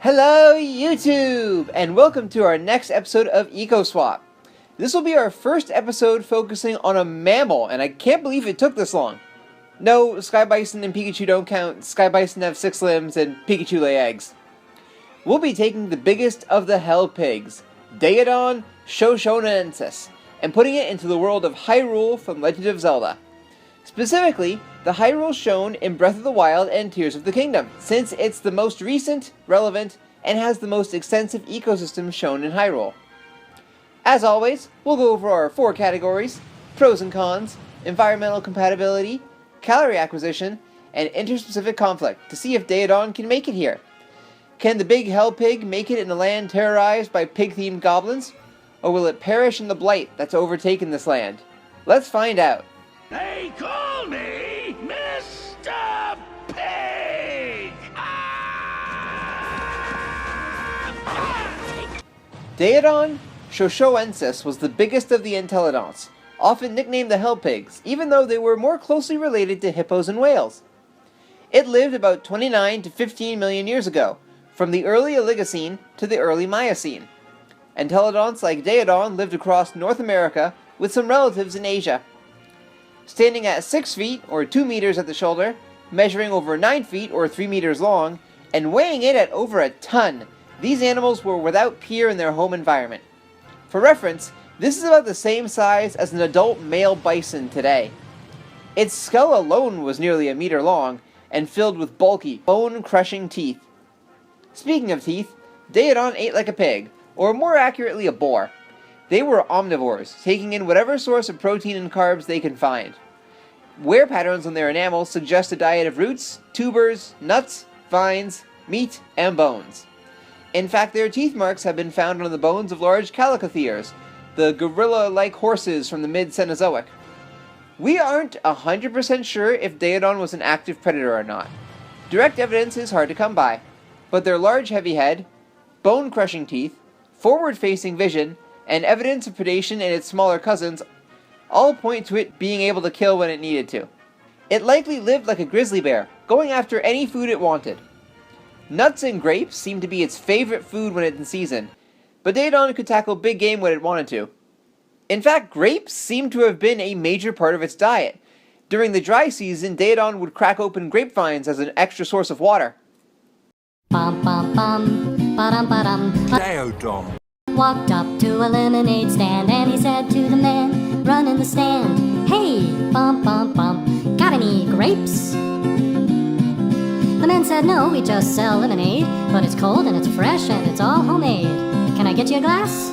Hello YouTube, and welcome to our next episode of EcoSwap. This will be our first episode focusing on a mammal, and I can't believe it took this long. No, Sky Bison and Pikachu don't count. Sky Bison have 6 limbs and Pikachu lay eggs. We'll be taking the biggest of the hell pigs, Daeodon shoshonensis, and putting it into the world of Hyrule from Legend of Zelda. Specifically, the Hyrule shown in Breath of the Wild and Tears of the Kingdom, since it's the most recent, relevant, and has the most extensive ecosystem shown in Hyrule. As always, we'll go over our 4 categories: pros and cons, environmental compatibility, calorie acquisition, and interspecific conflict to see if Daeodon can make it here. Can the big hell pig make it in a land terrorized by pig-themed goblins? Or will it perish in the blight that's overtaken this land? Let's find out. They call me Mr. Pig! Daeodon shoshonensis was the biggest of the entelodonts, often nicknamed the hell pigs, even though they were more closely related to hippos and whales. It lived about 29 to 15 million years ago, from the early Oligocene to the early Miocene. Entelodonts like Daeodon lived across North America with some relatives in Asia. Standing at 6 feet, or 2 meters at the shoulder, measuring over 9 feet, or 3 meters long, and weighing in at over a ton, these animals were without peer in their home environment. For reference, this is about the same size as an adult male bison today. Its skull alone was nearly a meter long, and filled with bulky, bone-crushing teeth. Speaking of teeth, Daeodon ate like a pig, or more accurately a boar. They were omnivores, taking in whatever source of protein and carbs they can find. Wear patterns on their enamel suggest a diet of roots, tubers, nuts, vines, meat, and bones. In fact, their teeth marks have been found on the bones of large calicotheres, the gorilla-like horses from the mid-Cenozoic. We aren't 100% sure if Daeodon was an active predator or not. Direct evidence is hard to come by, but their large heavy head, bone-crushing teeth, forward-facing vision, and evidence of predation in its smaller cousins all point to it being able to kill when it needed to. It likely lived like a grizzly bear, going after any food it wanted. Nuts and grapes seem to be its favorite food when it's in season, but Daeodon could tackle big game when it wanted to. In fact, grapes seem to have been a major part of its diet. During the dry season, Daeodon would crack open grapevines as an extra source of water. Bum, bum, bum, ba-dum, ba-dum. Daeodon Walked up to a lemonade stand and he said to the man running the stand, "Hey, bum, bum, bum, got any grapes?" The man said, "No, we just sell lemonade, but it's cold and it's fresh and it's all homemade. Can I get you a glass?"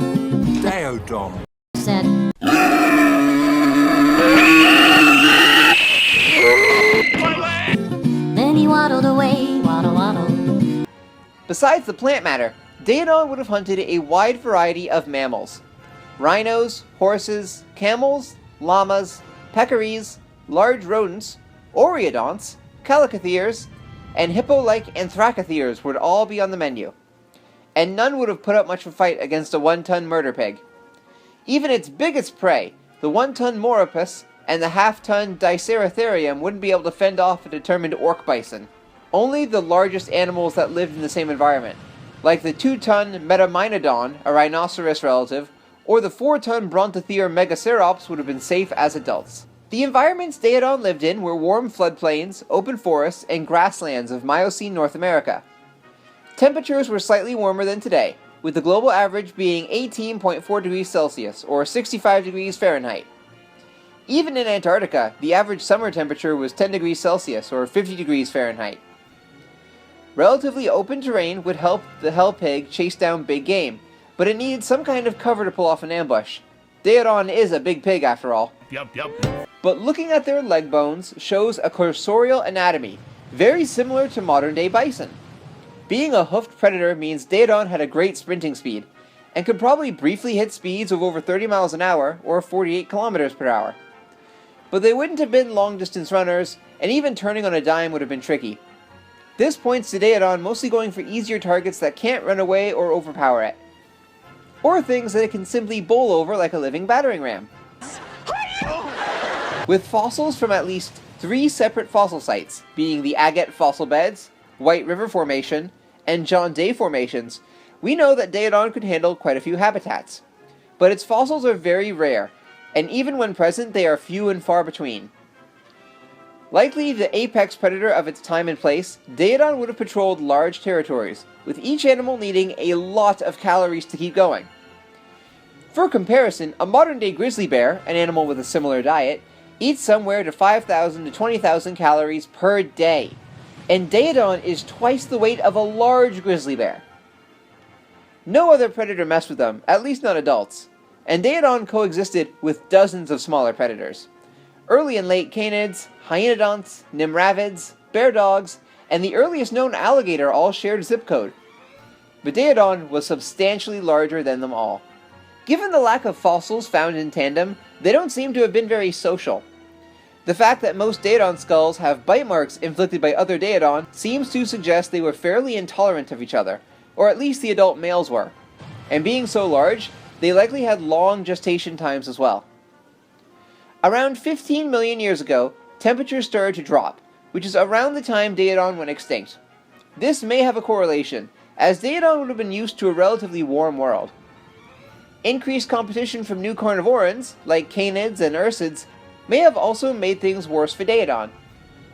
Daeodon Said, then he waddled away, waddle, waddle. Besides the plant matter, Daeodon would have hunted a wide variety of mammals. Rhinos, horses, camels, llamas, peccaries, large rodents, oreodonts, calicotheres, and hippo-like anthracotheres would all be on the menu. And none would have put up much of a fight against a 1-ton murder pig. Even its biggest prey, the 1-ton Moropus and the half-ton Diceratherium, wouldn't be able to fend off a determined orc bison. Only the largest animals that lived in the same environment, like the 2-ton Metamynodon, a rhinoceros relative, or the 4-ton Brontothere Megacerops, would have been safe as adults. The environments Daeodon lived in were warm floodplains, open forests, and grasslands of Miocene North America. Temperatures were slightly warmer than today, with the global average being 18.4 degrees Celsius, or 65 degrees Fahrenheit. Even in Antarctica, the average summer temperature was 10 degrees Celsius, or 50 degrees Fahrenheit. Relatively open terrain would help the hell pig chase down big game, but it needed some kind of cover to pull off an ambush. Daeodon is a big pig after all. Yup. But looking at their leg bones shows a cursorial anatomy, very similar to modern-day bison. Being a hoofed predator means Daeodon had a great sprinting speed, and could probably briefly hit speeds of over 30 miles an hour, or 48 kilometers per hour. But they wouldn't have been long-distance runners, and even turning on a dime would have been tricky. This points to Daeodon mostly going for easier targets that can't run away or overpower it. Or things that it can simply bowl over like a living battering ram. With fossils from at least 3 separate fossil sites, being the Agate Fossil Beds, White River Formation, and John Day formations, we know that Daeodon could handle quite a few habitats. But its fossils are very rare, and even when present they are few and far between. Likely the apex predator of its time and place, Daeodon would have patrolled large territories, with each animal needing a lot of calories to keep going. For comparison, a modern-day grizzly bear, an animal with a similar diet, eats somewhere to 5,000 to 20,000 calories per day, and Daeodon is twice the weight of a large grizzly bear. No other predator messed with them, at least not adults, and Daeodon coexisted with dozens of smaller predators. Early and late canids, hyenodonts, nimravids, bear dogs, and the earliest known alligator all shared zip code. But Daeodon was substantially larger than them all. Given the lack of fossils found in tandem, they don't seem to have been very social. The fact that most Daeodon skulls have bite marks inflicted by other Daeodon seems to suggest they were fairly intolerant of each other, or at least the adult males were. And being so large, they likely had long gestation times as well. Around 15 million years ago, temperatures started to drop, which is around the time Daeodon went extinct. This may have a correlation, as Daeodon would have been used to a relatively warm world. Increased competition from new carnivorans, like canids and ursids, may have also made things worse for Daeodon.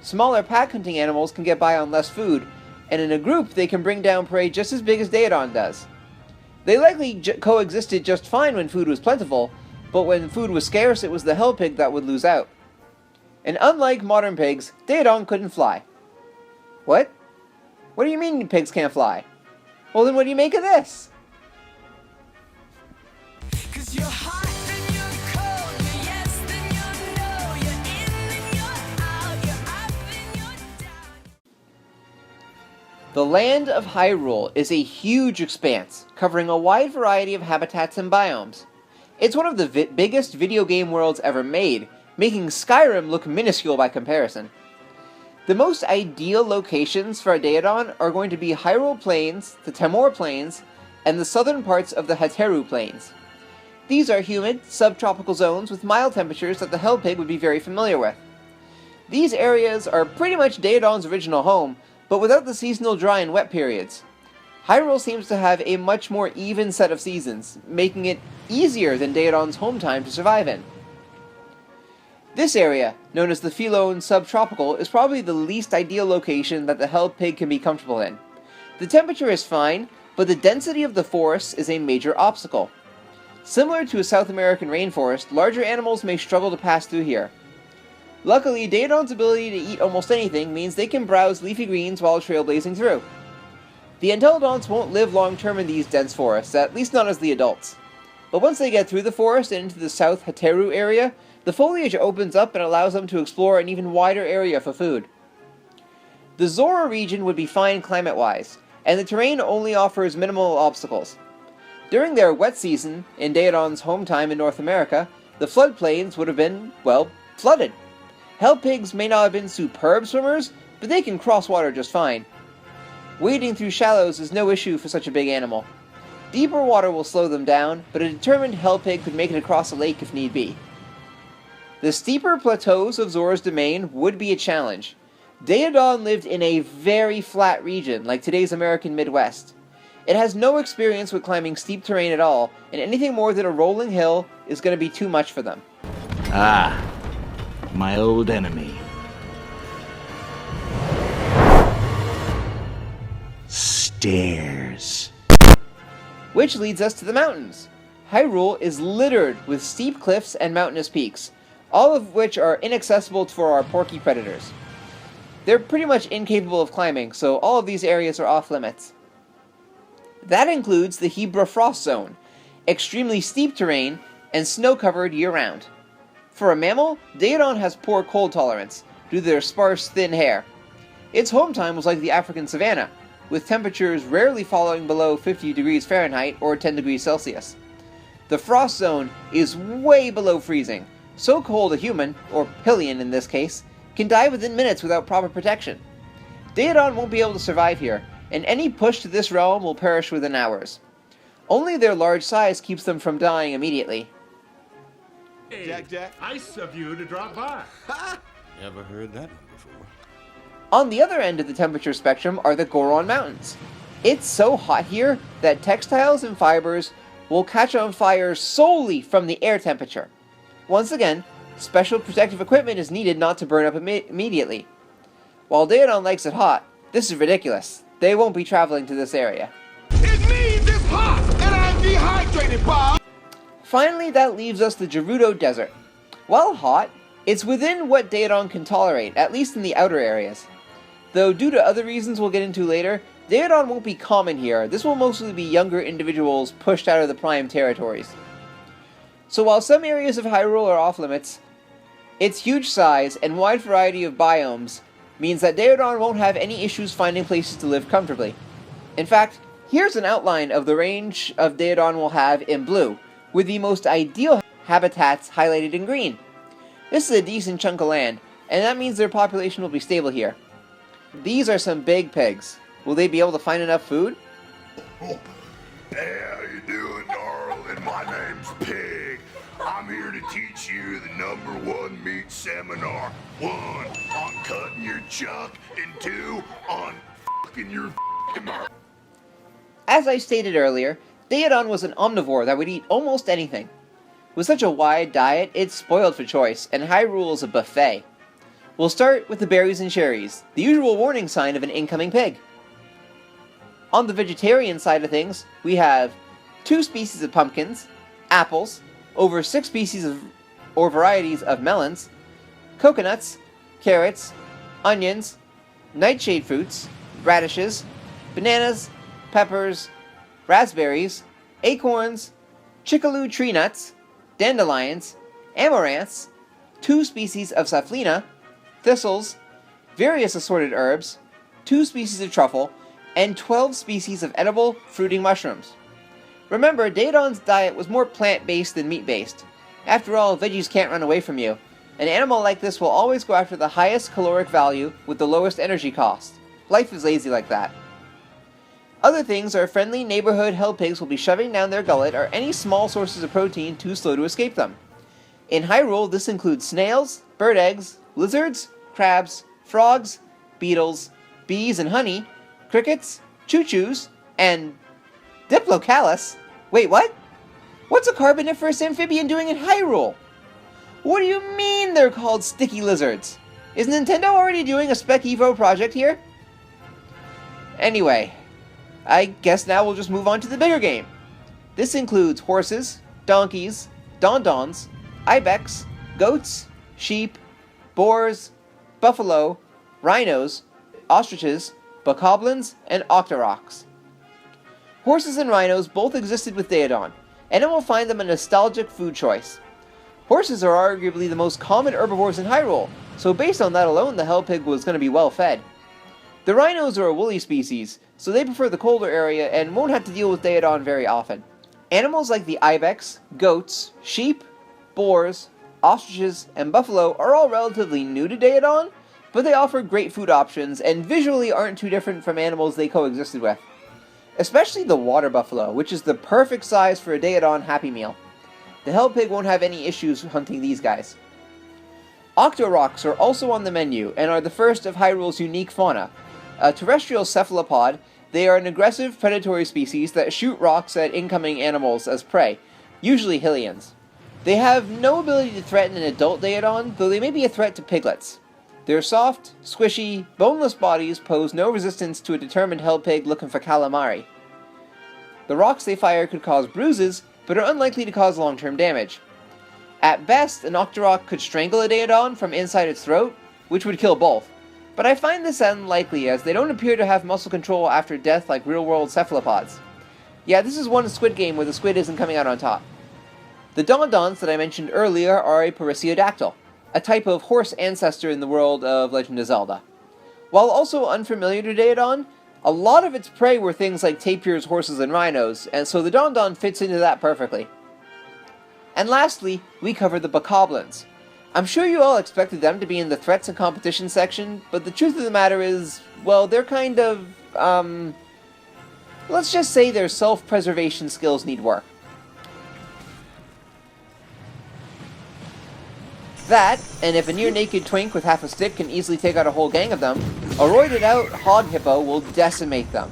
Smaller pack-hunting animals can get by on less food, and in a group they can bring down prey just as big as Daeodon does. They likely coexisted just fine when food was plentiful, but when food was scarce it was the hell pig that would lose out. And unlike modern pigs, Daeodon couldn't fly. What? What do you mean pigs can't fly? Well then what do you make of this? The land of Hyrule is a huge expanse, covering a wide variety of habitats and biomes. It's one of the biggest video game worlds ever made, making Skyrim look minuscule by comparison. The most ideal locations for a Daeodon are going to be Hyrule Plains, the Temor Plains, and the southern parts of the Hateru Plains. These are humid, subtropical zones with mild temperatures that the hell pig would be very familiar with. These areas are pretty much Daeodon's original home, but without the seasonal dry and wet periods. Hyrule seems to have a much more even set of seasons, making it easier than Daeodon's home time to survive in. This area, known as the Philone Subtropical, is probably the least ideal location that the hell pig can be comfortable in. The temperature is fine, but the density of the forests is a major obstacle. Similar to a South American rainforest, larger animals may struggle to pass through here. Luckily, Daeodon's ability to eat almost anything means they can browse leafy greens while trailblazing through. The Entelodonts won't live long-term in these dense forests, at least not as the adults. But once they get through the forest and into the South Hateru area, the foliage opens up and allows them to explore an even wider area for food. The Zora region would be fine climate-wise, and the terrain only offers minimal obstacles. During their wet season, in Daeodon's home time in North America, the floodplains would have been, well, flooded. Hell pigs may not have been superb swimmers, but they can cross water just fine. Wading through shallows is no issue for such a big animal. Deeper water will slow them down, but a determined hell pig could make it across a lake if need be. The steeper plateaus of Zora's domain would be a challenge. Daeodon lived in a very flat region, like today's American Midwest. It has no experience with climbing steep terrain at all, and anything more than a rolling hill is going to be too much for them. Ah, my old enemy. Stairs. Which leads us to the mountains. Hyrule is littered with steep cliffs and mountainous peaks, all of which are inaccessible for our porky predators. They're pretty much incapable of climbing, so all of these areas are off limits. That includes the Hebra Frost Zone, extremely steep terrain, and snow-covered year-round. For a mammal, Daeodon has poor cold tolerance, due to their sparse, thin hair. Its home time was like the African savanna, with temperatures rarely falling below 50 degrees Fahrenheit or 10 degrees Celsius. The Frost Zone is way below freezing, so cold a human, or pillion in this case, can die within minutes without proper protection. Daeodon won't be able to survive here, and any push to this realm will perish within hours. Only their large size keeps them from dying immediately. Hey, Jack. Nice of you to drop by. Never heard that one before. On the other end of the temperature spectrum are the Goron Mountains. It's so hot here that textiles and fibers will catch on fire solely from the air temperature. Once again, special protective equipment is needed not to burn up immediately. While Daeodon likes it hot, this is ridiculous. They won't be traveling to this area. It means it's hot and I'm dehydrated, Bob! Finally, that leaves us the Gerudo Desert. While hot, it's within what Daeodon can tolerate, at least in the outer areas. Though due to other reasons we'll get into later, Daeodon won't be common here. This will mostly be younger individuals pushed out of the prime territories. So while some areas of Hyrule are off limits, its huge size and wide variety of biomes means that Daeodon won't have any issues finding places to live comfortably. In fact, here's an outline of the range of Daeodon will have in blue, with the most ideal habitats highlighted in green. This is a decent chunk of land, and that means their population will be stable here. These are some big pigs. Will they be able to find enough food? Hey, how you doing, darling? My name's Pig. I'm here to teach you the #1 meat seminar. 1, on cutting your chuck, and 2, on f***ing your f***ing mouth. As I stated earlier, Daeodon was an omnivore that would eat almost anything. With such a wide diet, it's spoiled for choice, and Hyrule is a buffet. We'll start with the berries and cherries, the usual warning sign of an incoming pig. On the vegetarian side of things, we have 2 species of pumpkins, apples, over 6 species or varieties of melons, coconuts, carrots, onions, nightshade fruits, radishes, bananas, peppers, raspberries, acorns, chickaloo tree nuts, dandelions, amaranths, 2 species of saflina, thistles, various assorted herbs, 2 species of truffle, and 12 species of edible fruiting mushrooms. Remember, Daeodon's diet was more plant-based than meat-based. After all, veggies can't run away from you. An animal like this will always go after the highest caloric value with the lowest energy cost. Life is lazy like that. Other things are friendly neighborhood hell pigs will be shoving down their gullet or any small sources of protein too slow to escape them. In Hyrule, this includes snails, bird eggs, lizards, crabs, frogs, beetles, bees and honey, crickets, choo-choos, and Diplocalus. Wait, what? What's a carboniferous amphibian doing in Hyrule? What do you mean they're called sticky lizards? Is Nintendo already doing a Spec Evo project here? Anyway, I guess now we'll just move on to the bigger game. This includes horses, donkeys, dondons, ibex, goats, sheep, boars, buffalo, rhinos, ostriches, bokoblins, and octoroks. Horses and rhinos both existed with Daeodon, and it will find them a nostalgic food choice. Horses are arguably the most common herbivores in Hyrule, so based on that alone, the hell pig was going to be well fed. The rhinos are a woolly species, so they prefer the colder area and won't have to deal with Daeodon very often. Animals like the ibex, goats, sheep, boars, ostriches, and buffalo are all relatively new to Daeodon, but they offer great food options and visually aren't too different from animals they coexisted with. Especially the water buffalo, which is the perfect size for a Daeodon Happy Meal. The hell pig won't have any issues hunting these guys. Octoroks are also on the menu and are the first of Hyrule's unique fauna. A terrestrial cephalopod, they are an aggressive predatory species that shoot rocks at incoming animals as prey, usually Hylians. They have no ability to threaten an adult Daeodon, though they may be a threat to piglets. Their soft, squishy, boneless bodies pose no resistance to a determined hell pig looking for calamari. The rocks they fire could cause bruises, but are unlikely to cause long-term damage. At best, an Octorok could strangle a Daeodon from inside its throat, which would kill both, but I find this unlikely as they don't appear to have muscle control after death like real-world cephalopods. Yeah, this is one Squid Game where the squid isn't coming out on top. The Dondons that I mentioned earlier are a Perissodactyl, a type of horse ancestor in the world of Legend of Zelda. While also unfamiliar to Daeodon, a lot of its prey were things like tapirs, horses, and rhinos, and so the Dondon fits into that perfectly. And lastly, we cover the bokoblins. I'm sure you all expected them to be in the threats and competition section, but the truth of the matter is, well, they're kind of, let's just say their self-preservation skills need work. That, and if a near-naked twink with half a stick can easily take out a whole gang of them, a roided-out hog hippo will decimate them.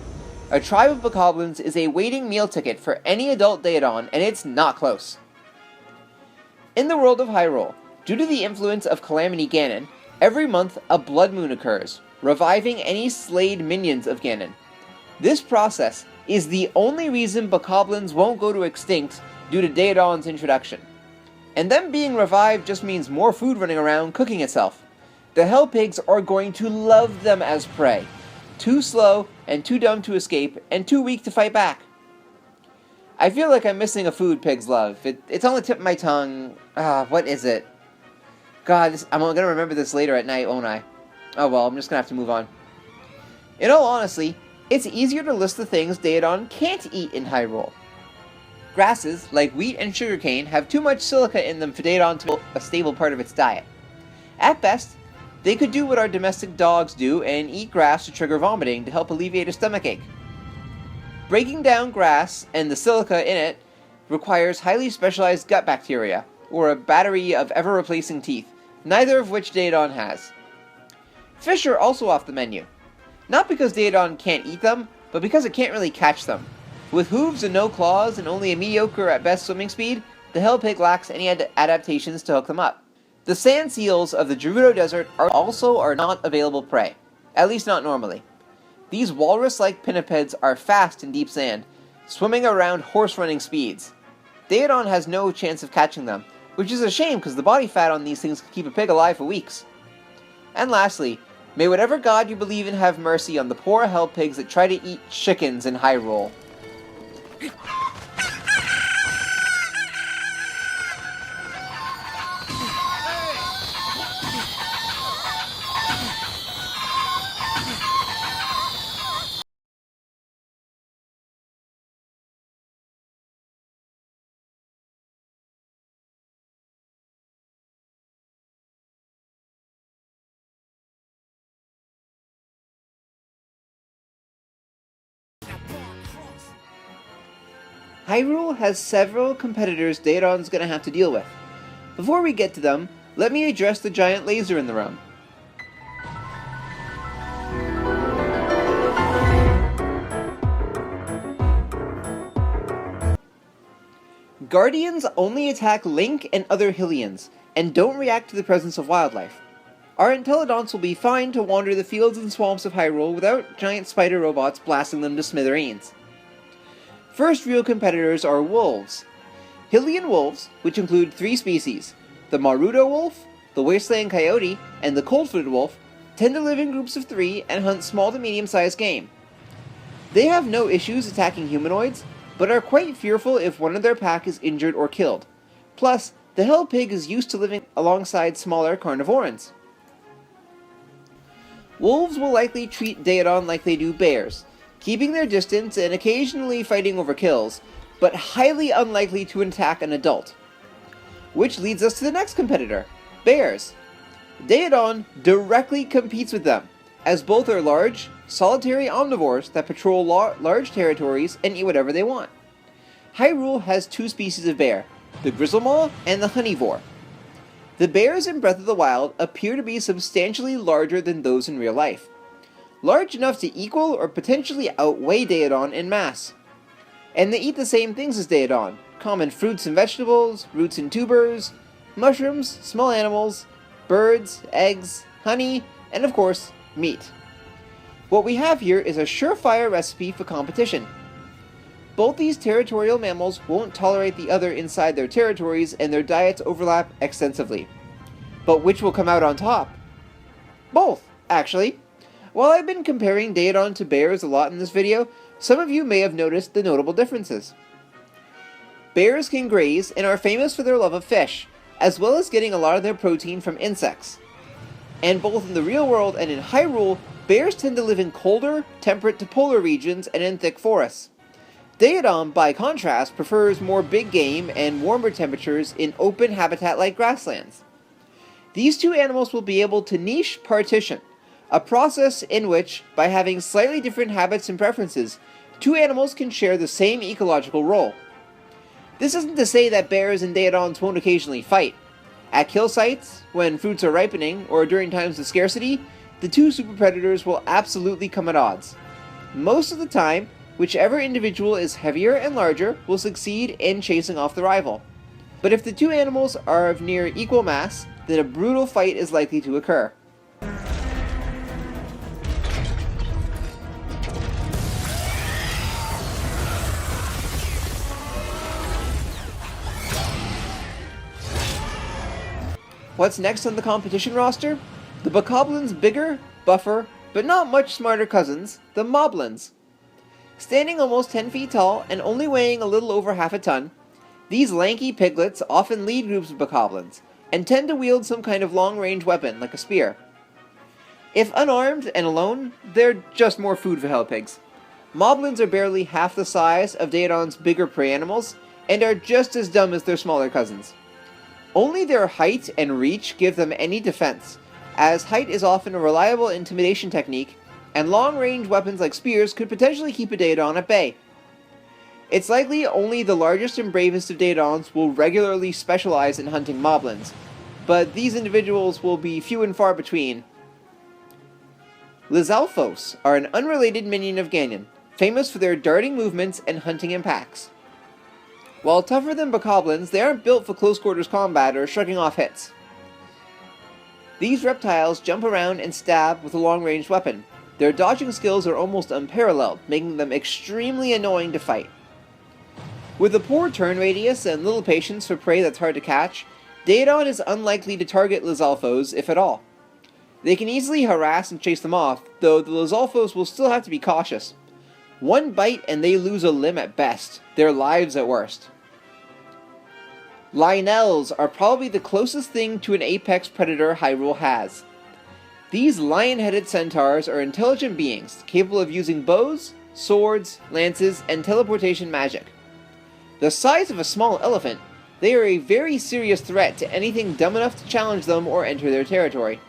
A tribe of bokoblins is a waiting meal ticket for any adult Daeodon, and it's not close. In the world of Hyrule, due to the influence of Calamity Ganon, every month a blood moon occurs, reviving any slayed minions of Ganon. This process is the only reason bokoblins won't go to extinct due to Daeodon's introduction. And them being revived just means more food running around cooking itself. The Hell Pigs are going to love them as prey. Too slow and too dumb to escape and too weak to fight back. I feel like I'm missing a food pigs love. It's on the tip of my tongue. What is it? God, I'm gonna remember this later at night, won't I? Oh well, I'm just gonna have to move on. In all honesty, it's easier to list the things Daeodon can't eat in Hyrule. Grasses, like wheat and sugarcane, have too much silica in them for Daeodon to be a stable part of its diet. At best, they could do what our domestic dogs do and eat grass to trigger vomiting to help alleviate a stomachache. Breaking down grass and the silica in it requires highly specialized gut bacteria, or a battery of ever-replacing teeth, neither of which Daeodon has. Fish are also off the menu. Not because Daeodon can't eat them, but because it can't really catch them. With hooves and no claws and only a mediocre at best swimming speed, the Hell Pig lacks any adaptations to hook them up. The sand seals of the Gerudo Desert are not available prey, at least not normally. These walrus-like pinnipeds are fast in deep sand, swimming around horse-running speeds. Daeodon has no chance of catching them, which is a shame because the body fat on these things can keep a pig alive for weeks. And lastly, may whatever god you believe in have mercy on the poor Hell Pigs that try to eat chickens in Hyrule. Hyrule has several competitors Daeodon's gonna have to deal with. Before we get to them, let me address the giant laser in the room. Guardians only attack Link and other Hylians, and don't react to the presence of wildlife. Our Intelligents will be fine to wander the fields and swamps of Hyrule without giant spider robots blasting them to smithereens. First real competitors are wolves. Hylian wolves, which include 3 species, the Marudo wolf, the Wasteland Coyote, and the Cold-footed wolf, tend to live in groups of 3 and hunt small to medium-sized game. They have no issues attacking humanoids, but are quite fearful if one of their pack is injured or killed. Plus, the Hell Pig is used to living alongside smaller carnivorans. Wolves will likely treat Daeodon like they do bears, keeping their distance and occasionally fighting over kills, but highly unlikely to attack an adult. Which leads us to the next competitor, bears. Daeodon directly competes with them, as both are large, solitary omnivores that patrol large territories and eat whatever they want. Hyrule has 2 species of bear, the Grizzlemaw and the Honeywore. The bears in Breath of the Wild appear to be substantially larger than those in real life, large enough to equal or potentially outweigh Daeodon in mass. And they eat the same things as Daeodon, common fruits and vegetables, roots and tubers, mushrooms, small animals, birds, eggs, honey, and of course, meat. What we have here is a surefire recipe for competition. Both these territorial mammals won't tolerate the other inside their territories and their diets overlap extensively. But which will come out on top? Both, actually. While I've been comparing Daeodon to bears a lot in this video, some of you may have noticed the notable differences. Bears can graze and are famous for their love of fish, as well as getting a lot of their protein from insects. And both in the real world and in Hyrule, bears tend to live in colder, temperate to polar regions and in thick forests. Daeodon, by contrast, prefers more big game and warmer temperatures in open habitat like grasslands. These 2 animals will be able to niche partition, a process in which, by having slightly different habits and preferences, 2 animals can share the same ecological role. This isn't to say that bears and Daeodons won't occasionally fight. At kill sites, when fruits are ripening, or during times of scarcity, the 2 super predators will absolutely come at odds. Most of the time, whichever individual is heavier and larger will succeed in chasing off the rival. But if the two animals are of near equal mass, then a brutal fight is likely to occur. What's next on the competition roster? The Bokoblin's bigger, buffer, but not much smarter cousins, the Moblins. Standing almost 10 feet tall and only weighing a little over half a ton, these lanky piglets often lead groups of Bokoblins, and tend to wield some kind of long-range weapon like a spear. If unarmed and alone, they're just more food for hellpigs. Moblins are barely half the size of Daeodon's bigger prey animals, and are just as dumb as their smaller cousins. Only their height and reach give them any defense, as height is often a reliable intimidation technique, and long-range weapons like spears could potentially keep a Daeodon at bay. It's likely only the largest and bravest of Daeodons will regularly specialize in hunting Moblins, but these individuals will be few and far between. Lizalfos are an unrelated minion of Ganon, famous for their darting movements and hunting in packs. While tougher than Bokoblins, they aren't built for close-quarters combat or shrugging off hits. These reptiles jump around and stab with a long-range weapon. Their dodging skills are almost unparalleled, making them extremely annoying to fight. With a poor turn radius and little patience for prey that's hard to catch, Daeodon is unlikely to target Lizalfos, if at all. They can easily harass and chase them off, though the Lizalfos will still have to be cautious. One bite and they lose a limb at best, their lives at worst. Lionels are probably the closest thing to an apex predator Hyrule has. These lion-headed centaurs are intelligent beings, capable of using bows, swords, lances, and teleportation magic. The size of a small elephant, they are a very serious threat to anything dumb enough to challenge them or enter their territory.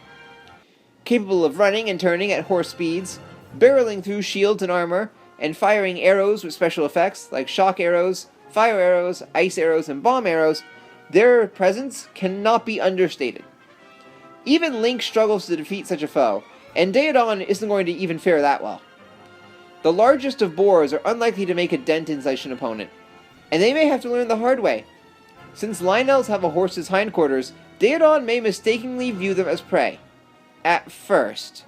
Capable of running and turning at horse speeds, barreling through shields and armor, and firing arrows with special effects like shock arrows, fire arrows, ice arrows, and bomb arrows, their presence cannot be understated. Even Link struggles to defeat such a foe, and Daeodon isn't going to even fare that well. The largest of boars are unlikely to make a dent in such an opponent, and they may have to learn the hard way. Since Lionels have a horse's hindquarters, Daeodon may mistakenly view them as prey. At first.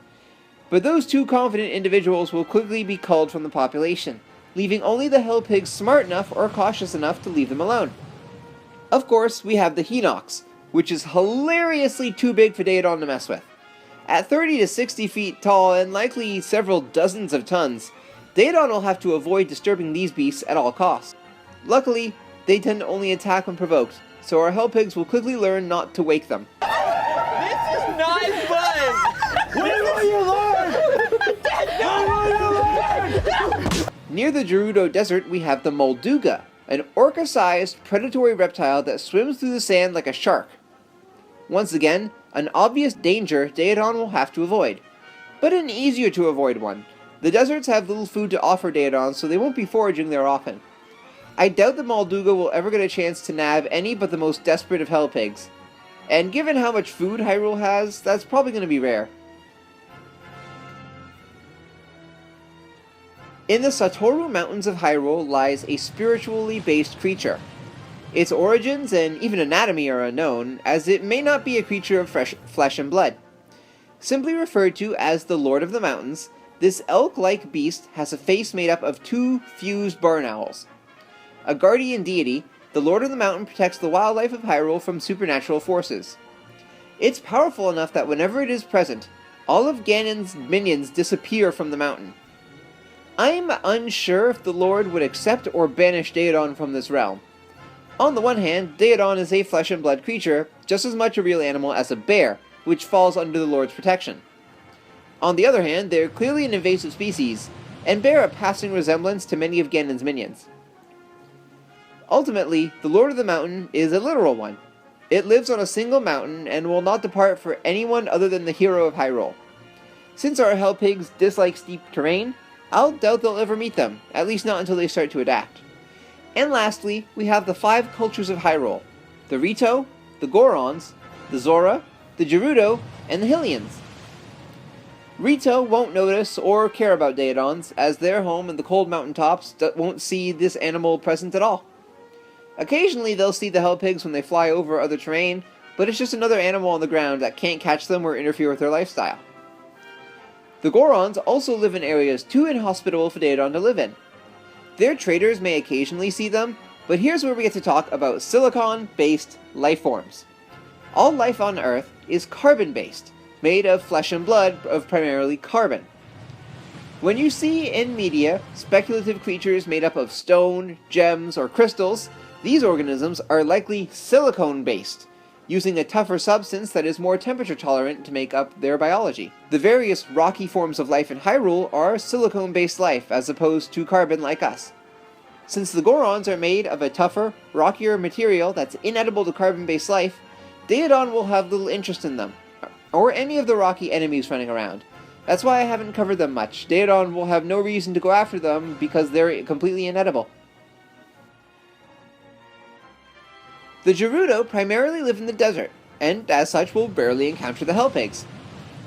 But those two confident individuals will quickly be culled from the population, leaving only the hellpigs smart enough or cautious enough to leave them alone. Of course, we have the Hinox, which is hilariously too big for Daeodon to mess with. At 30 to 60 feet tall and likely several dozens of tons, Daeodon will have to avoid disturbing these beasts at all costs. Luckily, they tend to only attack when provoked, so our hellpigs will quickly learn not to wake them. This is not fun! When will you learn? When will you learn? Near the Gerudo Desert, we have the Molduga, an orca-sized predatory reptile that swims through the sand like a shark. Once again, an obvious danger Daeodon will have to avoid, but an easier to avoid one. The deserts have little food to offer Daeodon, so they won't be foraging there often. I doubt the Molduga will ever get a chance to nab any but the most desperate of hellpigs, and given how much food Hyrule has, that's probably going to be rare. In the Satoru Mountains of Hyrule lies a spiritually based creature. Its origins and even anatomy are unknown, as it may not be a creature of flesh and blood. Simply referred to as the Lord of the Mountains, this elk-like beast has a face made up of two fused barn owls. A guardian deity, the Lord of the Mountain protects the wildlife of Hyrule from supernatural forces. It's powerful enough that whenever it is present, all of Ganon's minions disappear from the mountain. I'm unsure if the Lord would accept or banish Daeodon from this realm. On the one hand, Daeodon is a flesh and blood creature, just as much a real animal as a bear, which falls under the Lord's protection. On the other hand, they're clearly an invasive species, and bear a passing resemblance to many of Ganon's minions. Ultimately, the Lord of the Mountain is a literal one. It lives on a single mountain and will not depart for anyone other than the hero of Hyrule. Since our hellpigs dislike steep terrain, I'll doubt they'll ever meet them, at least not until they start to adapt. And lastly, we have the 5 cultures of Hyrule: the Rito, the Gorons, the Zora, the Gerudo, and the Hylians. Rito won't notice or care about Daeodons, as their home in the cold mountaintops won't see this animal present at all. Occasionally they'll see the hell pigs when they fly over other terrain, but it's just another animal on the ground that can't catch them or interfere with their lifestyle. The Gorons also live in areas too inhospitable for Daeodon to live in. Their traders may occasionally see them, but here's where we get to talk about silicon-based life forms. All life on Earth is carbon-based, made of flesh and blood of primarily carbon. When you see in media speculative creatures made up of stone, gems, or crystals, these organisms are likely silicone-based, using a tougher substance that is more temperature tolerant to make up their biology. The various rocky forms of life in Hyrule are silicone-based life as opposed to carbon like us. Since the Gorons are made of a tougher, rockier material that's inedible to carbon-based life, Daeodon will have little interest in them, or any of the rocky enemies running around. That's why I haven't covered them much. Daeodon will have no reason to go after them because they're completely inedible. The Gerudo primarily live in the desert, and as such will barely encounter the hell pigs.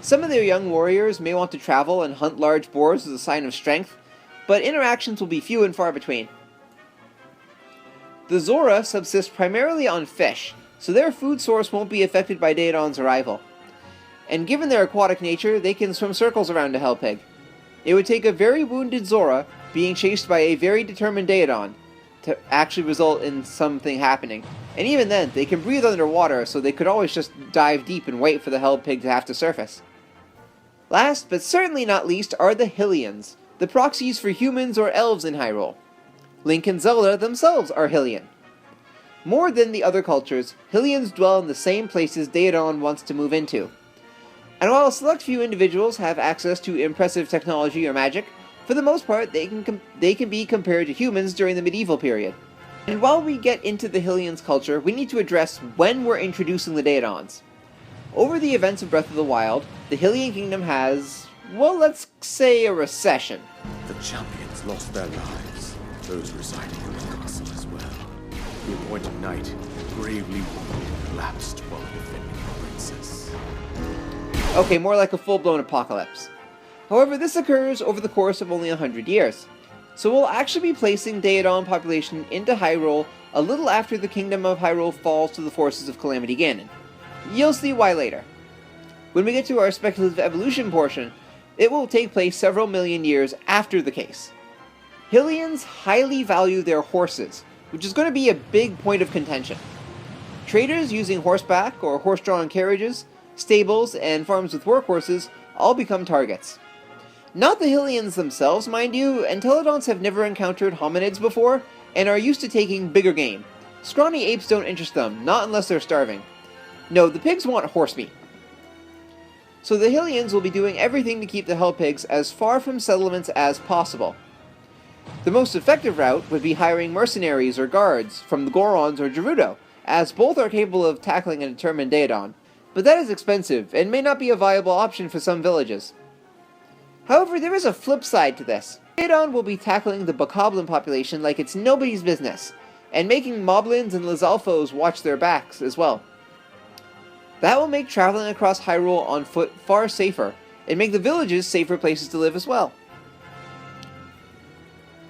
Some of their young warriors may want to travel and hunt large boars as a sign of strength, but interactions will be few and far between. The Zora subsist primarily on fish, so their food source won't be affected by Daeodon's arrival. And given their aquatic nature, they can swim circles around a hell pig. It would take a very wounded Zora being chased by a very determined Daeodon to actually result in something happening. And even then, they can breathe underwater, so they could always just dive deep and wait for the hell pig to have to surface. Last, but certainly not least, are the Hylians, the proxies for humans or elves in Hyrule. Link and Zelda themselves are Hylian. More than the other cultures, Hylians dwell in the same places Daeodon wants to move into. And while a select few individuals have access to impressive technology or magic, for the most part they can be compared to humans during the medieval period. And while we get into the Hylians' culture, we need to address when we're introducing the Daeodons. Over the events of Breath of the Wild, the Hylian kingdom has, well, let's say a recession. The champions lost their lives, those residing in the castle as well. The appointed knight, gravely wounded, collapsed while defending the princess. Okay, more like a full-blown apocalypse. However, this occurs over the course of only 100 years. So we'll actually be placing Daeodon population into Hyrule a little after the Kingdom of Hyrule falls to the forces of Calamity Ganon. You'll see why later. When we get to our speculative evolution portion, it will take place several million years after the case. Hylians highly value their horses, which is going to be a big point of contention. Traders using horseback or horse-drawn carriages, stables, and farms with workhorses all become targets. Not the Hylians themselves, mind you. Entelodonts have never encountered hominids before, and are used to taking bigger game. Scrawny apes don't interest them, not unless they're starving. No, the pigs want horse meat. So the Hylians will be doing everything to keep the hell pigs as far from settlements as possible. The most effective route would be hiring mercenaries or guards from the Gorons or Gerudo, as both are capable of tackling a determined Daeodon. But that is expensive, and may not be a viable option for some villages. However, there is a flip side to this. Daeodon will be tackling the Bokoblin population like it's nobody's business, and making Moblins and Lizalfos watch their backs as well. That will make traveling across Hyrule on foot far safer, and make the villages safer places to live as well.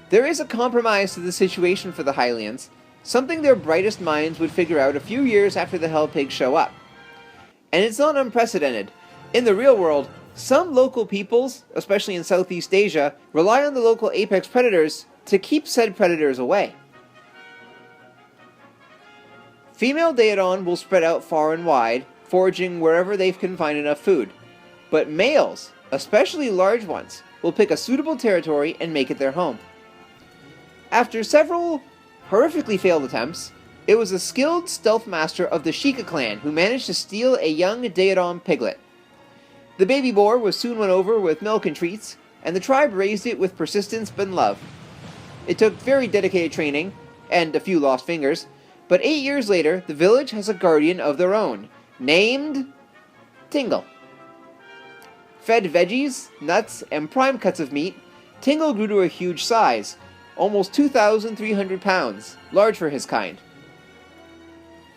There is a compromise to the situation for the Hylians, something their brightest minds would figure out a few years after the hell pigs show up. And it's not unprecedented. In the real world, some local peoples, especially in Southeast Asia, rely on the local apex predators to keep said predators away. Female Daeodon will spread out far and wide, foraging wherever they can find enough food. But males, especially large ones, will pick a suitable territory and make it their home. After several horrifically failed attempts, it was a skilled stealth master of the Sheikah clan who managed to steal a young Daeodon piglet. The baby boar was soon won over with milk and treats, and the tribe raised it with persistence and love. It took very dedicated training, and a few lost fingers, but 8 years later, the village has a guardian of their own, named Tingle. Fed veggies, nuts, and prime cuts of meat, Tingle grew to a huge size, almost 2,300 pounds, large for his kind.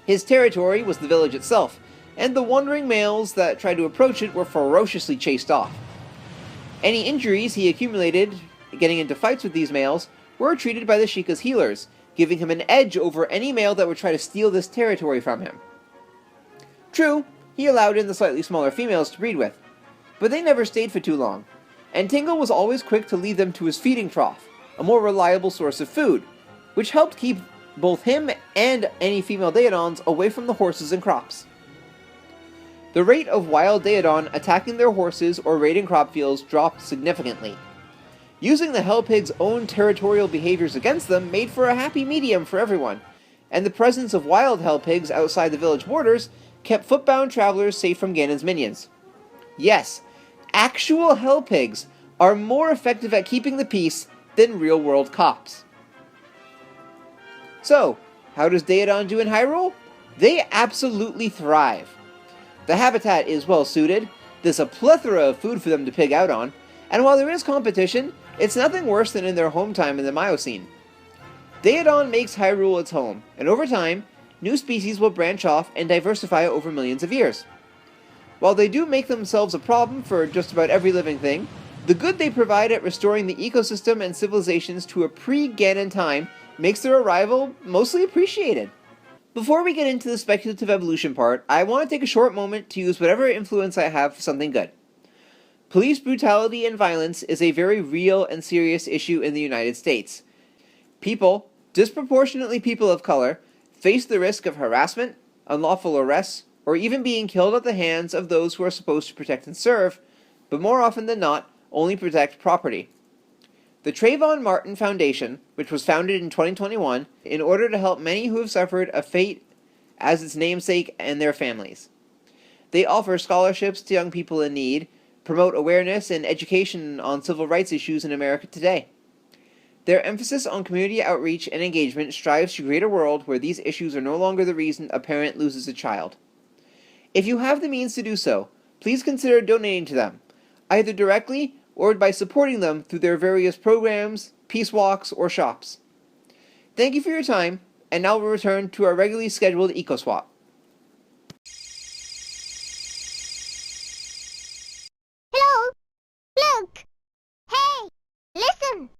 His territory was the village itself, and the wandering males that tried to approach it were ferociously chased off. Any injuries he accumulated getting into fights with these males were treated by the Sheikah's healers, giving him an edge over any male that would try to steal this territory from him. True, he allowed in the slightly smaller females to breed with, but they never stayed for too long, and Tingle was always quick to lead them to his feeding trough, a more reliable source of food, which helped keep both him and any female Daeodons away from the horses and crops. The rate of wild Daeodon attacking their horses or raiding crop fields dropped significantly. Using the Hell Pig's own territorial behaviors against them made for a happy medium for everyone, and the presence of wild Hell Pigs outside the village borders kept footbound travelers safe from Ganon's minions. Yes, actual Hell Pigs are more effective at keeping the peace than real-world cops. So, how does Daeodon do in Hyrule? They absolutely thrive. The habitat is well suited, there's a plethora of food for them to pig out on, and while there is competition, it's nothing worse than in their home time in the Miocene. Daeodon makes Hyrule its home, and over time, new species will branch off and diversify over millions of years. While they do make themselves a problem for just about every living thing, the good they provide at restoring the ecosystem and civilizations to a pre-Ganon time makes their arrival mostly appreciated. Before we get into the speculative evolution part, I want to take a short moment to use whatever influence I have for something good. Police brutality and violence is a very real and serious issue in the United States. People, disproportionately people of color, face the risk of harassment, unlawful arrests, or even being killed at the hands of those who are supposed to protect and serve, but more often than not, only protect property. The Trayvon Martin Foundation, which was founded in 2021, in order to help many who have suffered a fate as its namesake and their families. They offer scholarships to young people in need, promote awareness and education on civil rights issues in America today. Their emphasis on community outreach and engagement strives to create a world where these issues are no longer the reason a parent loses a child. If you have the means to do so, please consider donating to them, either directly or by supporting them through their various programs, peace walks, or shops. Thank you for your time, and now we'll return to our regularly scheduled EcoSwap. Hello? Look! Hey! Listen!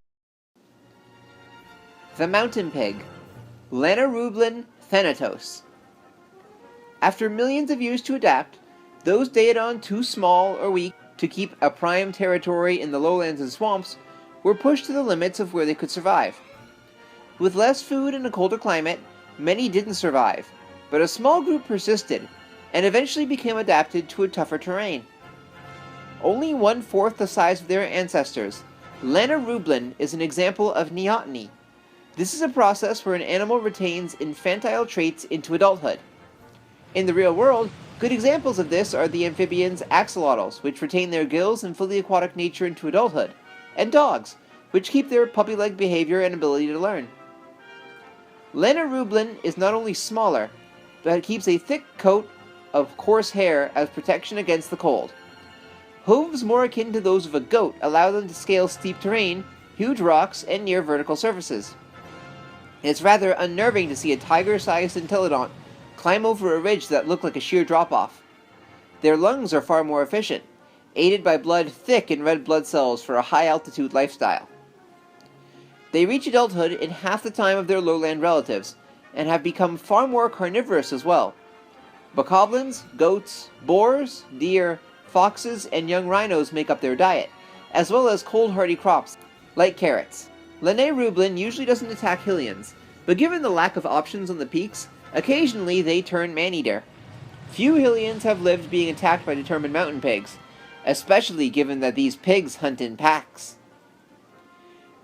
The Mountain Pig, Lanarublin Thanatos. After millions of years to adapt, those Daeodon too small or weak to keep a prime territory in the lowlands and swamps were pushed to the limits of where they could survive. With less food and a colder climate, many didn't survive, but a small group persisted, and eventually became adapted to a tougher terrain. Only 1/4 the size of their ancestors, Lanarublin is an example of neoteny. This is a process where an animal retains infantile traits into adulthood. In the real world, good examples of this are the amphibians axolotls, which retain their gills and fully aquatic nature into adulthood, and dogs, which keep their puppy-like behavior and ability to learn. Lanarublin is not only smaller, but it keeps a thick coat of coarse hair as protection against the cold. Hooves more akin to those of a goat allow them to scale steep terrain, huge rocks, and near vertical surfaces. It's rather unnerving to see a tiger-sized Entelodont climb over a ridge that looked like a sheer drop-off. Their lungs are far more efficient, aided by blood thick in red blood cells for a high-altitude lifestyle. They reach adulthood in half the time of their lowland relatives, and have become far more carnivorous as well. Bokoblins, goats, boars, deer, foxes, and young rhinos make up their diet, as well as cold-hardy crops, like carrots. Lanarublin usually doesn't attack Hylians, but given the lack of options on the peaks, occasionally they turn man-eater. Few Hylians have lived being attacked by determined mountain pigs, especially given that these pigs hunt in packs.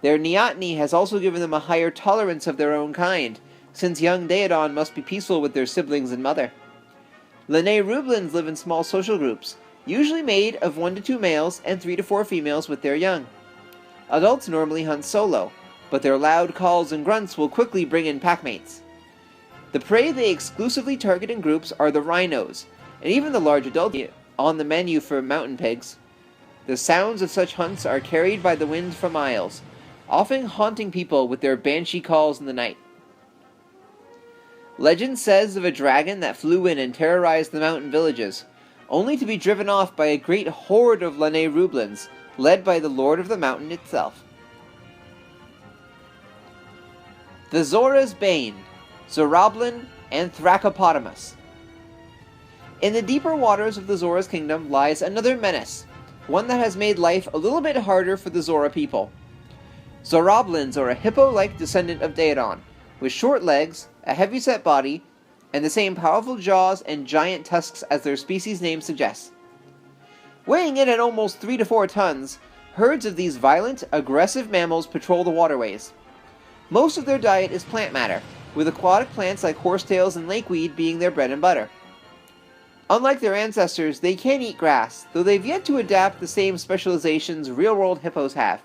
Their neoteny has also given them a higher tolerance of their own kind, since young Daeodon must be peaceful with their siblings and mother. Lanarublins live in small social groups, usually made of 1 to 2 males and 3 to 4 females with their young. Adults normally hunt solo, but their loud calls and grunts will quickly bring in packmates. The prey they exclusively target in groups are the rhinos, and even the large adult on the menu for mountain pigs. The sounds of such hunts are carried by the wind for miles, often haunting people with their banshee calls in the night. Legend says of a dragon that flew in and terrorized the mountain villages, only to be driven off by a great horde of Lanarublins, led by the Lord of the Mountain itself. The Zora's Bane, Zoroblin and Thracopotamus. In the deeper waters of the Zora's kingdom lies another menace, one that has made life a little bit harder for the Zora people. Zoroblins are a hippo-like descendant of Daeodon, with short legs, a heavy-set body, and the same powerful jaws and giant tusks as their species name suggests. Weighing in at almost 3 to 4 tons, herds of these violent, aggressive mammals patrol the waterways. Most of their diet is plant matter, with aquatic plants like horsetails and lakeweed being their bread and butter. Unlike their ancestors, they can eat grass, though they've yet to adapt the same specializations real-world hippos have.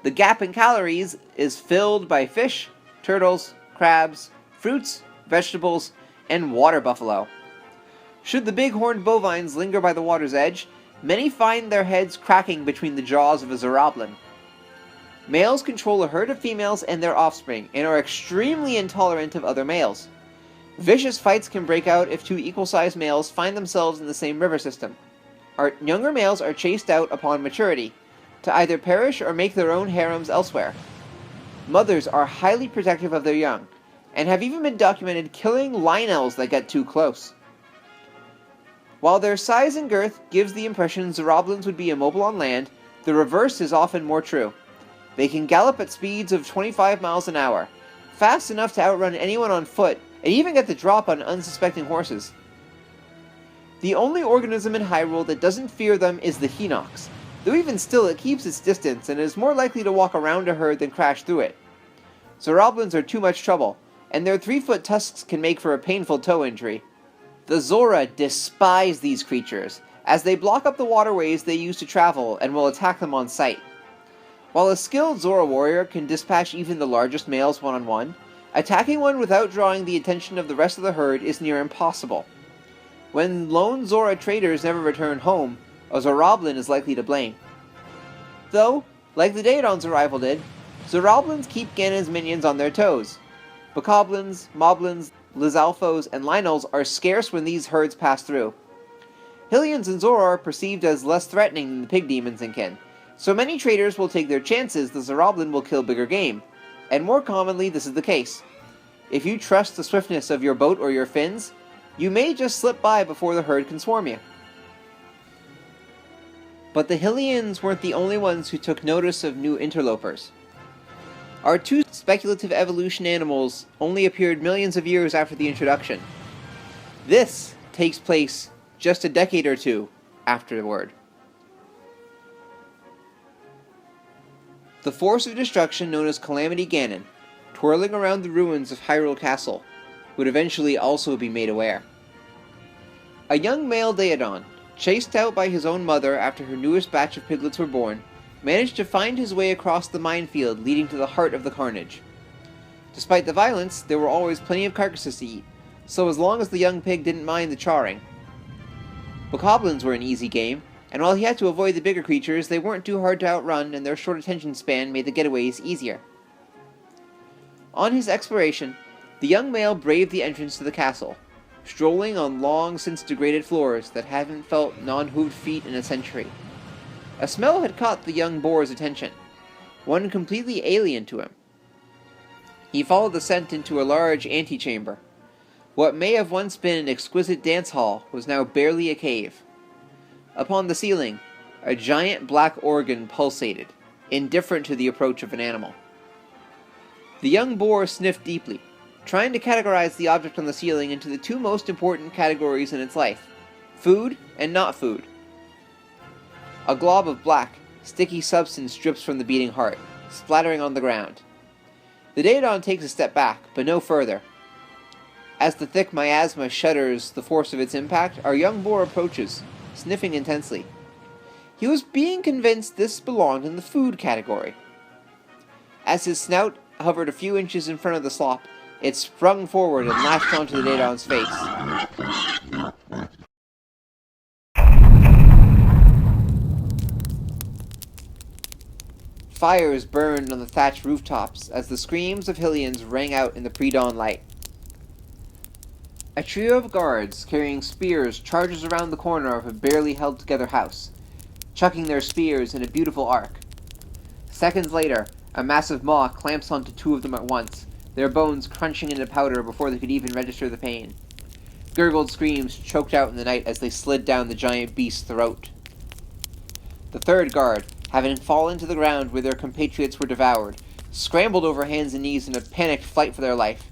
The gap in calories is filled by fish, turtles, crabs, fruits, vegetables, and water buffalo. Should the big-horned bovines linger by the water's edge, many find their heads cracking between the jaws of a Zoroblin. Males control a herd of females and their offspring, and are extremely intolerant of other males. Vicious fights can break out if two equal-sized males find themselves in the same river system. Our younger males are chased out upon maturity, to either perish or make their own harems elsewhere. Mothers are highly protective of their young, and have even been documented killing lionels that get too close. While their size and girth gives the impression Zoroblins would be immobile on land, the reverse is often more true. They can gallop at speeds of 25 miles an hour, fast enough to outrun anyone on foot, and even get the drop on unsuspecting horses. The only organism in Hyrule that doesn't fear them is the Hinox, though even still it keeps its distance and is more likely to walk around a herd than crash through it. Zoroblins are too much trouble, and their 3-foot tusks can make for a painful toe injury. The Zora despise these creatures, as they block up the waterways they use to travel and will attack them on sight. While a skilled Zora warrior can dispatch even the largest males one-on-one, attacking one without drawing the attention of the rest of the herd is near impossible. When lone Zora traders never return home, a Zoroblin is likely to blame. Though, like the Daeodon's arrival did, Zoroblins keep Ganon's minions on their toes. Bokoblins, Moblins, Lizalfos, and Lynels are scarce when these herds pass through. Hylians and Zora are perceived as less threatening than the pig demons and kin, so many traders will take their chances the Zoroblin will kill bigger game, and more commonly this is the case. If you trust the swiftness of your boat or your fins, you may just slip by before the herd can swarm you. But the Hylians weren't the only ones who took notice of new interlopers. Our two speculative evolution animals only appeared millions of years after the introduction. This takes place just a decade or two afterward. The force of destruction known as Calamity Ganon, twirling around the ruins of Hyrule Castle, would eventually also be made aware. A young male Daeodon, chased out by his own mother after her newest batch of piglets were born, managed to find his way across the minefield leading to the heart of the carnage. Despite the violence, there were always plenty of carcasses to eat, so as long as the young pig didn't mind the charring. Bokoblins were an easy game, and while he had to avoid the bigger creatures, they weren't too hard to outrun, and their short attention span made the getaways easier. On his exploration, the young male braved the entrance to the castle, strolling on long since degraded floors that haven't felt non-hooved feet in a century. A smell had caught the young boar's attention, one completely alien to him. He followed the scent into a large antechamber. What may have once been an exquisite dance hall was now barely a cave. Upon the ceiling, a giant black organ pulsated, indifferent to the approach of an animal. The young boar sniffed deeply, trying to categorize the object on the ceiling into the two most important categories in its life: food and not food. A glob of black, sticky substance drips from the beating heart, splattering on the ground. The Daeodon takes a step back, but no further. As the thick miasma shudders the force of its impact, our young boar approaches, sniffing intensely. He was being convinced this belonged in the food category. As his snout hovered a few inches in front of the slop, it sprung forward and lashed onto the Daeodon's face. Fires burned on the thatched rooftops as the screams of Hylians rang out in the pre-dawn light. A trio of guards carrying spears charges around the corner of a barely held-together house, chucking their spears in a beautiful arc. Seconds later, a massive maw clamps onto two of them at once, their bones crunching into powder before they could even register the pain. Gurgled screams choked out in the night as they slid down the giant beast's throat. The third guard, having fallen to the ground where their compatriots were devoured, scrambled over hands and knees in a panicked flight for their life.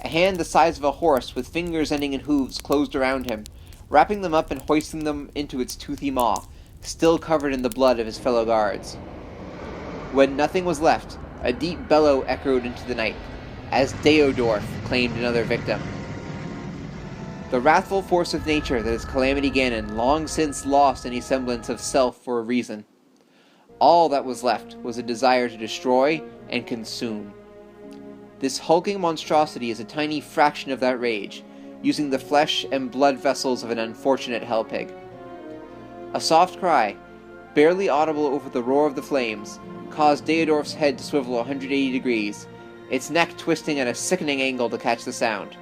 A hand the size of a horse with fingers ending in hooves closed around him, wrapping them up and hoisting them into its toothy maw, still covered in the blood of his fellow guards. When nothing was left, a deep bellow echoed into the night, as Daeodorff claimed another victim. The wrathful force of nature that is Calamity Ganon long since lost any semblance of self for a reason. All that was left was a desire to destroy and consume. This hulking monstrosity is a tiny fraction of that rage, using the flesh and blood vessels of an unfortunate hell pig. A soft cry, barely audible over the roar of the flames, caused Daeodorff's head to swivel 180 degrees, its neck twisting at a sickening angle to catch the sound.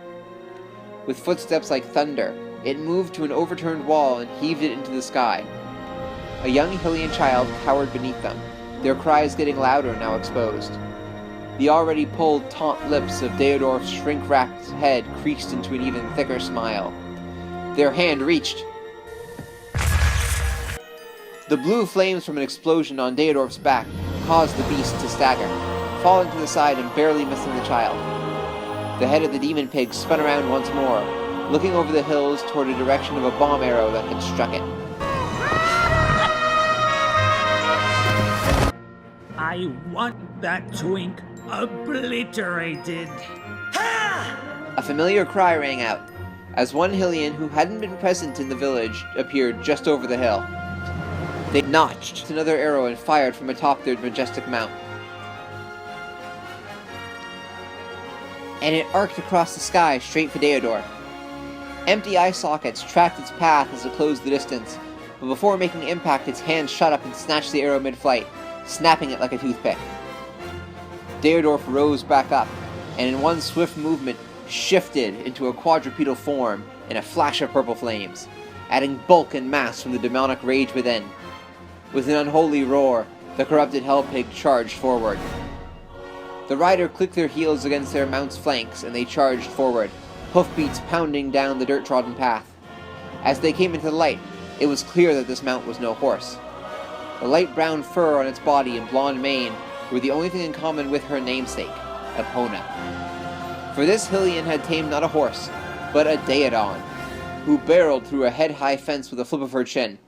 With footsteps like thunder, it moved to an overturned wall and heaved it into the sky. A young Hylian child cowered beneath them, their cries getting louder now exposed. The already pulled taut lips of Daeodorff's shrink-wrapped head creased into an even thicker smile. Their hand reached. The blue flames from an explosion on Daeodorff's back caused the beast to stagger, falling to the side and barely missing the child. The head of the demon pig spun around once more, looking over the hills toward the direction of a bomb arrow that had struck it. I want that twink obliterated. A familiar cry rang out, as one Hylian who hadn't been present in the village appeared just over the hill. They notched another arrow and fired from atop their majestic mount. And it arced across the sky straight for Daeodorff. Empty eye sockets tracked its path as it closed the distance, but before making impact its hand shot up and snatched the arrow mid-flight, snapping it like a toothpick. Daeodorff rose back up, and in one swift movement shifted into a quadrupedal form in a flash of purple flames, adding bulk and mass from the demonic rage within. With an unholy roar, the corrupted hell pig charged forward. The rider clicked their heels against their mount's flanks, and they charged forward, hoofbeats pounding down the dirt-trodden path. As they came into the light, it was clear that this mount was no horse. The light brown fur on its body and blonde mane were the only thing in common with her namesake, Epona. For this Hylian had tamed not a horse, but a Daeodon, who barreled through a head-high fence with a flip of her chin.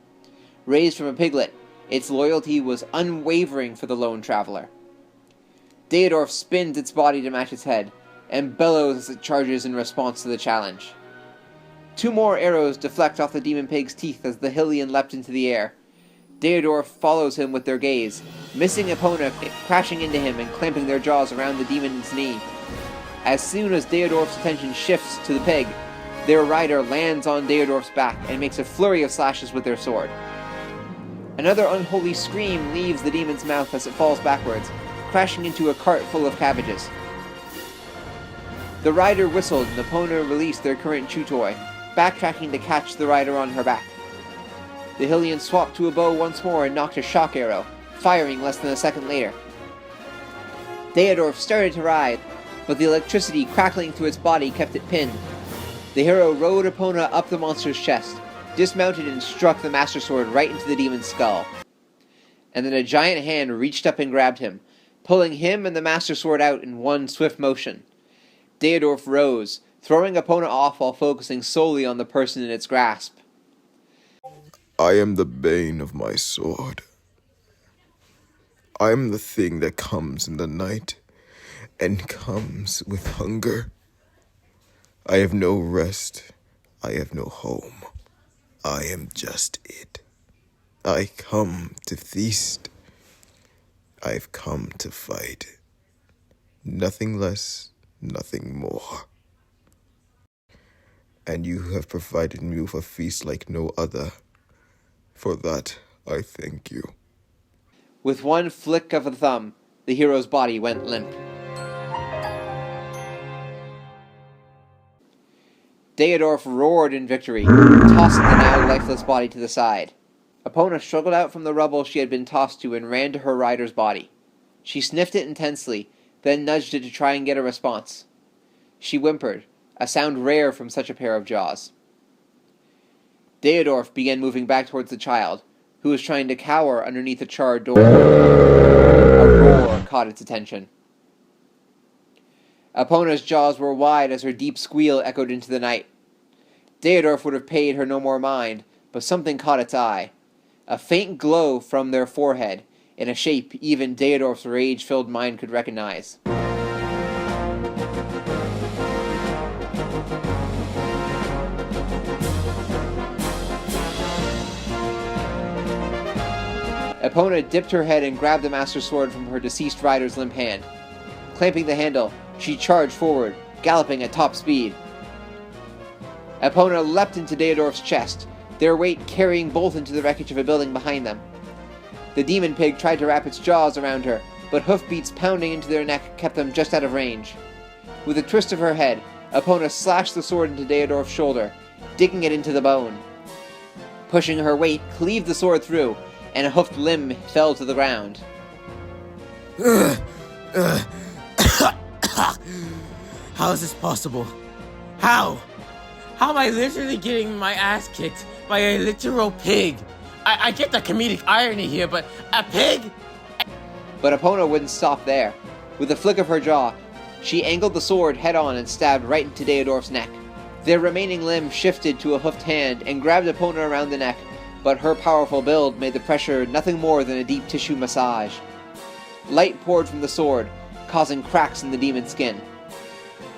Raised from a piglet, its loyalty was unwavering for the lone traveler. Daeodorff spins its body to match its head, and bellows as it charges in response to the challenge. Two more arrows deflect off the demon pig's teeth as the Hylian leapt into the air. Daeodorff follows him with their gaze, missing Epona crashing into him and clamping their jaws around the demon's knee. As soon as Daeodorff's attention shifts to the pig, their rider lands on Daeodorff's back and makes a flurry of slashes with their sword. Another unholy scream leaves the demon's mouth as it falls backwards, crashing into a cart full of cabbages. The rider whistled and Epona released their current chew toy, backtracking to catch the rider on her back. The Hylian swapped to a bow once more and knocked a shock arrow, firing less than a second later. Daeodorff started to ride, but the electricity crackling through its body kept it pinned. The hero rode Epona up the monster's chest, dismounted and struck the Master Sword right into the demon's skull. And then a giant hand reached up and grabbed him, pulling him and the Master Sword out in one swift motion. Daeodorff rose, throwing Epona off while focusing solely on the person in its grasp. I am the bane of my sword. I am the thing that comes in the night and comes with hunger. I have no rest. I have no home. I am just it. I come to feast. I've come to fight. Nothing less, nothing more. And you have provided me with a feast like no other. For that, I thank you. With one flick of the thumb, the hero's body went limp. Daeodorff roared in victory, tossing the now lifeless body to the side. Epona struggled out from the rubble she had been tossed to and ran to her rider's body. She sniffed it intensely, then nudged it to try and get a response. She whimpered, a sound rare from such a pair of jaws. Daeodorff began moving back towards the child, who was trying to cower underneath a charred door. A roar caught its attention. Epona's jaws were wide as her deep squeal echoed into the night. Daeodorff would have paid her no more mind, but something caught its eye. A faint glow from their forehead, in a shape even Daeodorff's rage-filled mind could recognize. Epona dipped her head and grabbed the Master Sword from her deceased rider's limp hand. Clamping the handle, she charged forward, galloping at top speed. Epona leapt into Daeodorff's chest, their weight carrying both into the wreckage of a building behind them. The demon pig tried to wrap its jaws around her, but hoofbeats pounding into their neck kept them just out of range. With a twist of her head, Epona slashed the sword into Daeodorff's shoulder, digging it into the bone. Pushing her weight cleaved the sword through, and a hoofed limb fell to the ground. How is this possible? How? How am I literally getting my ass kicked by a literal pig? I get the comedic irony here, but a pig? But Epona wouldn't stop there. With a flick of her jaw, she angled the sword head-on and stabbed right into Daeodorff's neck. Their remaining limb shifted to a hoofed hand and grabbed Epona around the neck, but her powerful build made the pressure nothing more than a deep tissue massage. Light poured from the sword, causing cracks in the demon's skin.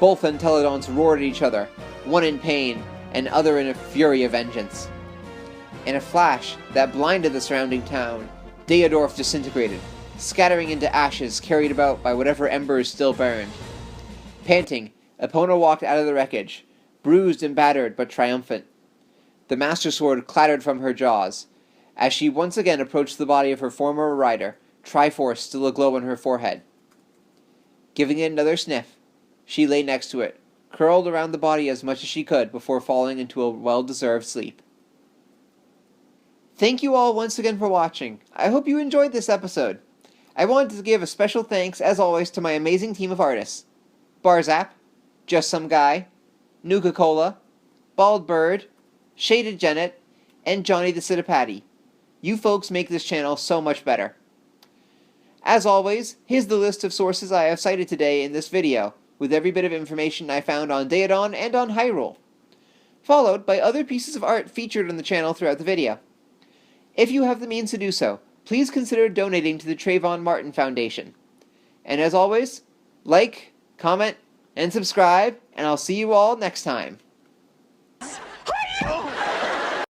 Both Entelodons roared at each other, one in pain, and other in a fury of vengeance. In a flash that blinded the surrounding town, Daeodorff disintegrated, scattering into ashes carried about by whatever embers still burned. Panting, Epona walked out of the wreckage, bruised and battered but triumphant. The Master Sword clattered from her jaws, as she once again approached the body of her former rider, Triforce still aglow on her forehead. Giving it another sniff, she lay next to it, curled around the body as much as she could before falling into a well-deserved sleep. Thank you all once again for watching. I hope you enjoyed this episode. I wanted to give a special thanks, as always, to my amazing team of artists. Barzap, JustSomeGuy, Nuka-Cola, Bald Bird, ShadedGenet, and Johnny the Citapatty. You folks make this channel so much better. As always, here's the list of sources I have cited today in this video, with every bit of information I found on Daeodon and on Hyrule, followed by other pieces of art featured on the channel throughout the video. If you have the means to do so, please consider donating to the Trayvon Martin Foundation. And as always, like, comment, and subscribe, and I'll see you all next time.